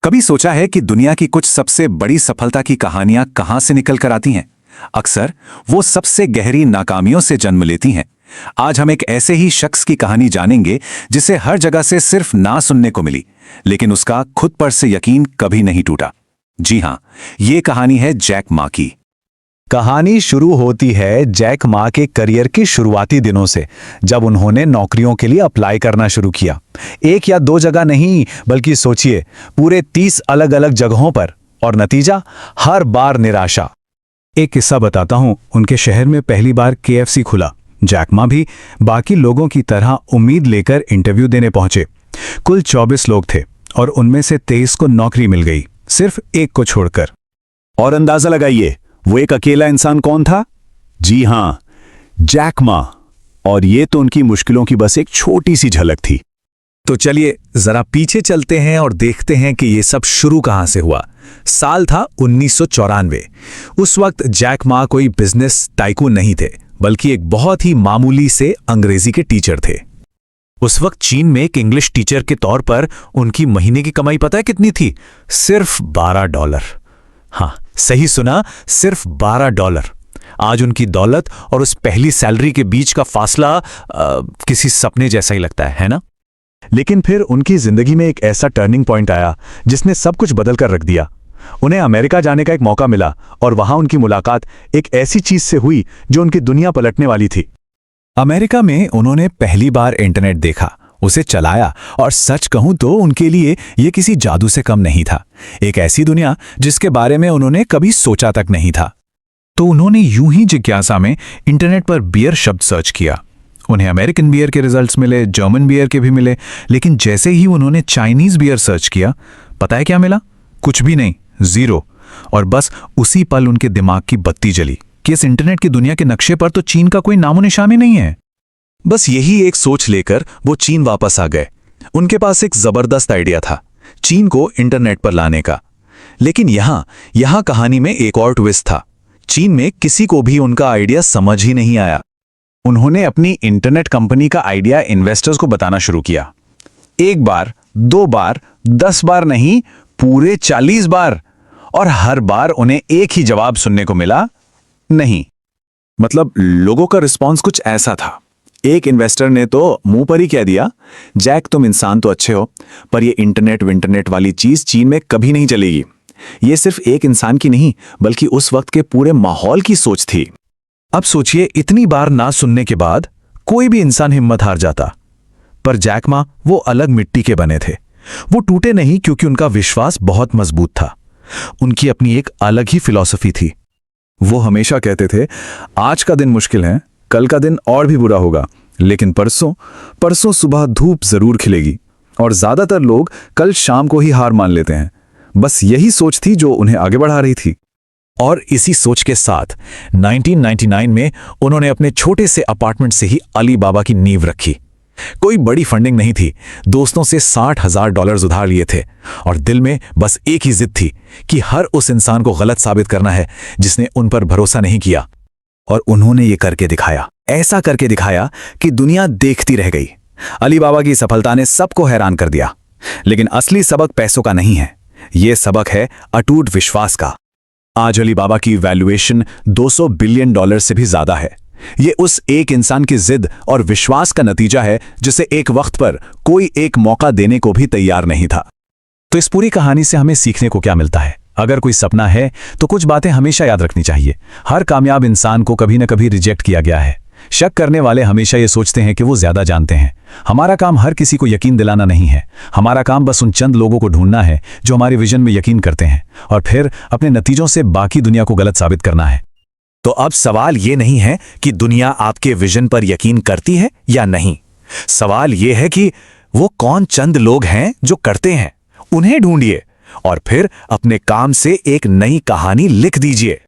कभी सोचा है कि दुनिया की कुछ सबसे बड़ी सफलता की कहानियां कहां से निकल कर आती हैं? अक्सर वो सबसे गहरी नाकामियों से जन्म लेती हैं। आज हम एक ऐसे ही शख्स की कहानी जानेंगे जिसे हर जगह से सिर्फ ना सुनने को मिली, लेकिन उसका खुद पर से यकीन कभी नहीं टूटा। जी हां, ये कहानी है जैक मा की। कहानी शुरू होती है जैक मा के करियर के शुरुआती दिनों से, जब उन्होंने नौकरियों के लिए अप्लाई करना शुरू किया। एक या दो जगह नहीं, बल्कि सोचिए पूरे 30 अलग अलग जगहों पर, और नतीजा हर बार निराशा। एक किस्सा बताता हूं। उनके शहर में पहली बार KFC खुला। जैक मा भी बाकी लोगों की तरह उम्मीद लेकर इंटरव्यू देने पहुंचे। कुल 24 लोग थे और उनमें से 23 को नौकरी मिल गई, सिर्फ एक को छोड़कर। और अंदाजा लगाइए वो एक अकेला इंसान कौन था? जी हां, जैक मा। और ये तो उनकी मुश्किलों की बस एक छोटी सी झलक थी। तो चलिए जरा पीछे चलते हैं और देखते हैं कि ये सब शुरू कहां से हुआ। साल था 1994। उस वक्त जैक मा कोई बिजनेस टाइकून नहीं थे, बल्कि एक बहुत ही मामूली से अंग्रेजी के टीचर थे। उस वक्त चीन में एक इंग्लिश टीचर के तौर पर उनकी महीने की कमाई पता है कितनी थी? सिर्फ $12। हाँ, सही सुना, सिर्फ $12। आज उनकी दौलत और उस पहली सैलरी के बीच का फासला किसी सपने जैसा ही लगता है ना? लेकिन फिर उनकी जिंदगी में एक ऐसा टर्निंग पॉइंट आया जिसने सब कुछ बदल कर रख दिया। उन्हें अमेरिका जाने का एक मौका मिला और वहां उनकी मुलाकात एक ऐसी चीज से हुई जो उनकी दुनिया पलटने वाली थी। अमेरिका में उन्होंने पहली बार इंटरनेट देखा, उसे चलाया, और सच कहूं तो उनके लिए यह किसी जादू से कम नहीं था। एक ऐसी दुनिया जिसके बारे में उन्होंने कभी सोचा तक नहीं था। तो उन्होंने यूं ही जिज्ञासा में इंटरनेट पर बियर शब्द सर्च किया। उन्हें अमेरिकन बियर के रिजल्ट्स मिले, जर्मन बियर के भी मिले, लेकिन जैसे ही उन्होंने चाइनीज बियर सर्च किया, पता है क्या मिला? कुछ भी नहीं, जीरो। और बस उसी पल उनके दिमाग की बत्ती जली कि इस इंटरनेट की दुनिया के नक्शे पर तो चीन का कोई नामो निशान ही नहीं है। बस यही एक सोच लेकर वो चीन वापस आ गए। उनके पास एक जबरदस्त आइडिया था, चीन को इंटरनेट पर लाने का। लेकिन यहां कहानी में एक और ट्विस्ट था। चीन में किसी को भी उनका आइडिया समझ ही नहीं आया। उन्होंने अपनी इंटरनेट कंपनी का आइडिया इन्वेस्टर्स को बताना शुरू किया। एक बार, 2 बार, 10 बार नहीं, पूरे 40 बार। और हर बार उन्हें एक ही जवाब सुनने को मिला, नहीं। मतलब लोगों का रिस्पॉन्स कुछ ऐसा था। एक इन्वेस्टर ने तो मुंह पर ही कह दिया, जैक तुम इंसान तो अच्छे हो, पर ये इंटरनेट वाली चीज चीन में कभी नहीं चलेगी। ये सिर्फ एक इंसान की नहीं, बल्कि उस वक्त के पूरे माहौल की सोच थी। अब सोचिए, इतनी बार ना सुनने के बाद कोई भी इंसान हिम्मत हार जाता। पर जैक मा वो अलग मिट्टी के बने थे। वो टूटे नहीं क्योंकि उनका विश्वास बहुत मजबूत था। उनकी अपनी एक अलग ही फिलॉसफी थी। वो हमेशा कहते थे, आज का दिन मुश्किल है, कल का दिन और भी बुरा होगा, लेकिन परसों सुबह धूप जरूर खिलेगी। और ज्यादातर लोग कल शाम को ही हार मान लेते हैं। बस यही सोच थी जो उन्हें आगे बढ़ा रही थी। और इसी सोच के साथ 1999 में उन्होंने अपने छोटे से अपार्टमेंट से ही अली बाबा की नींव रखी। कोई बड़ी फंडिंग नहीं थी, दोस्तों से $60,000 उधार लिए थे, और दिल में बस एक ही जिद थी कि हर उस इंसान को गलत साबित करना है जिसने उन पर भरोसा नहीं किया। और उन्होंने ये करके दिखाया, ऐसा करके दिखाया कि दुनिया देखती रह गई। अली बाबा की सफलता ने सबको हैरान कर दिया। लेकिन असली सबक पैसों का नहीं है, यह सबक है अटूट विश्वास का। आज अली बाबा की वैल्यूएशन $200 बिलियन से भी ज्यादा है। ये उस एक इंसान की जिद और विश्वास का नतीजा है जिसे एक वक्त पर कोई एक मौका देने को भी तैयार नहीं था। तो इस पूरी कहानी से हमें सीखने को क्या मिलता है? अगर कोई सपना है तो कुछ बातें हमेशा याद रखनी चाहिए। हर कामयाब इंसान को कभी न कभी रिजेक्ट किया गया है। शक करने वाले हमेशा ये सोचते हैं कि वो ज्यादा जानते हैं। हमारा काम हर किसी को यकीन दिलाना नहीं है। हमारा काम बस उन चंद लोगों को ढूंढना है जो हमारे विजन में यकीन करते हैं, और फिर अपने नतीजों से बाकी दुनिया को गलत साबित करना है। तो अब सवाल ये नहीं है कि दुनिया आपके विजन पर यकीन करती है या नहीं। सवाल ये है कि वो कौन चंद लोग हैं जो करते हैं। उन्हें ढूंढिए और फिर अपने काम से एक नई कहानी लिख दीजिए।